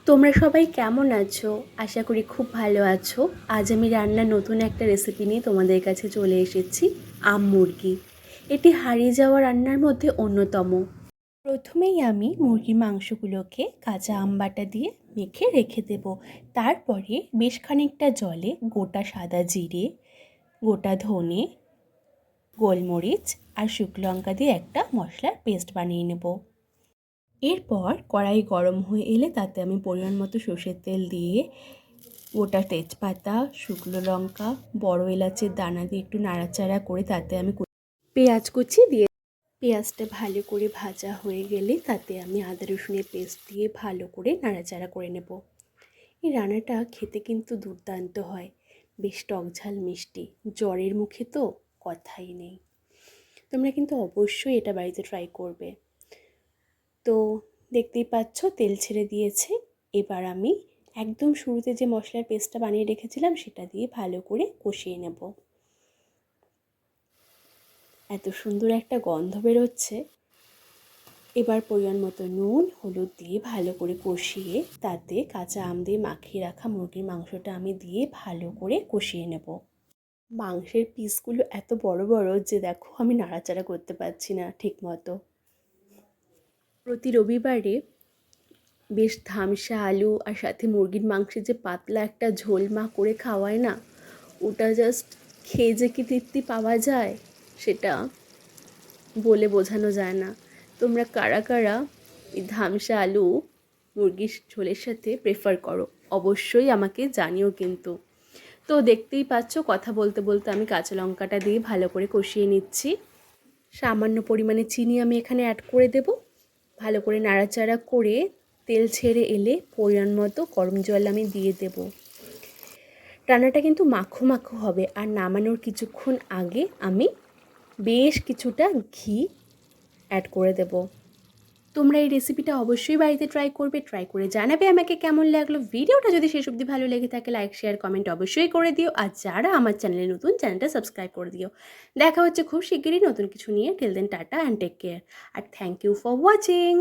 তোমরা সবাই কেমন আছো? আশা করি খুব ভালো আছো। আজ আমি রান্নার নতুন একটা রেসিপি নিয়ে তোমাদের কাছে চলে এসেছি। আম মুরগি। এটি হারিয়ে যাওয়া রান্নার মধ্যে অন্যতম। প্রথমেই আমি মুরগির মাংসগুলোকে কাঁচা আম বাটা দিয়ে মেখে রেখে দেব। তারপরে বেশ খানিকটা জলে গোটা সাদা জিরে, গোটা ধনে, গোলমরিচ আর শুকনো লঙ্কা দিয়ে একটা মশলার পেস্ট বানিয়ে নেব। এরপর কড়াই গরম হয়ে এলে তাতে আমি পরিমাণ মতো সর্ষের তেল দিয়ে গোটা তেজপাতা, শুকনো লঙ্কা, বড় এলাচের দানা দিয়ে একটু নাড়াচাড়া করে তাতে আমি পেঁয়াজ কুচি দিয়ে পেঁয়াজটা ভালো করে ভাজা হয়ে গেলে তাতে আমি আদা রসুনের পেস্ট দিয়ে ভালো করে নাড়াচাড়া করে নেব। এই রান্নাটা খেতে কিন্তু দুর্দান্ত হয়, বেশ টকঝাল মিষ্টি। জ্বরের মুখে তো কথাই নেই। তোমরা কিন্তু অবশ্যই এটা বাড়িতে ট্রাই করবে। তো দেখতেই পাচ্ছ তেল ছেড়ে দিয়েছে। এবার আমি একদম শুরুতে যে মশলার পেস্টটা বানিয়ে রেখেছিলাম সেটা দিয়ে ভালো করে কষিয়ে নেব। এত সুন্দর একটা গন্ধ বেরোচ্ছে। এবার পরিমাণ মতো নুন হলুদ দিয়ে ভালো করে কষিয়ে তাতে কাঁচা আম দিয়ে মাখিয়ে রাখা মুরগির মাংসটা আমি দিয়ে ভালো করে কষিয়ে নেব। মাংসের পিসগুলো এত বড় বড় যে দেখো আমি নাড়াচাড়া করতে পারছি না ঠিক মতো। প্রতি রবিবারে বেশ ধামসা আলু আর সাথে মুরগির মাংসের যে পাতলা একটা ঝোল মা করে খাওয়ায় না, ওটা জাস্ট খেয়ে যে কি তৃপ্তি পাওয়া যায় সেটা বলে বোঝানো যায় না। তোমরা কারা কারা এই ধামসা আলু মুরগির ঝোলের সাথে প্রেফার করো অবশ্যই আমাকে জানিও কিন্তু। তো দেখতেই পাচ্ছ কথা বলতে বলতে আমি কাঁচা লঙ্কাটা দিয়ে ভালো করে কষিয়ে নিচ্ছি। সামান্য পরিমাণে চিনি আমি এখানে অ্যাড করে দেব। ভালো করে নাড়াচাড়া করে তেল ছেড়ে এলে পরিমাণ মতো গরম জল আমি দিয়ে দেব। রান্নাটা কিন্তু মাখো মাখো হবে। আর নামানোর কিছুক্ষণ আগে আমি বেশ কিছুটা ঘি অ্যাড করে দেব। তোমরা এই রেসিপিটা অবশ্যই বাড়িতে ট্রাই করবে, ট্রাই করে জানাবে আমাকে কেমন লাগলো। ভিডিওটা যদি শেষ অবধি ভালো লেগে থাকে লাইক শেয়ার কমেন্ট অবশ্যই করে দিও। আর যারা আমার চ্যানেলে নতুন, চ্যানেলটা সাবস্ক্রাইব করে দিও। দেখা হচ্ছে খুব শিগগিরই নতুন কিছু নিয়ে। Till then tata and take care. আর থ্যাংক ইউ ফর ওয়াচিং।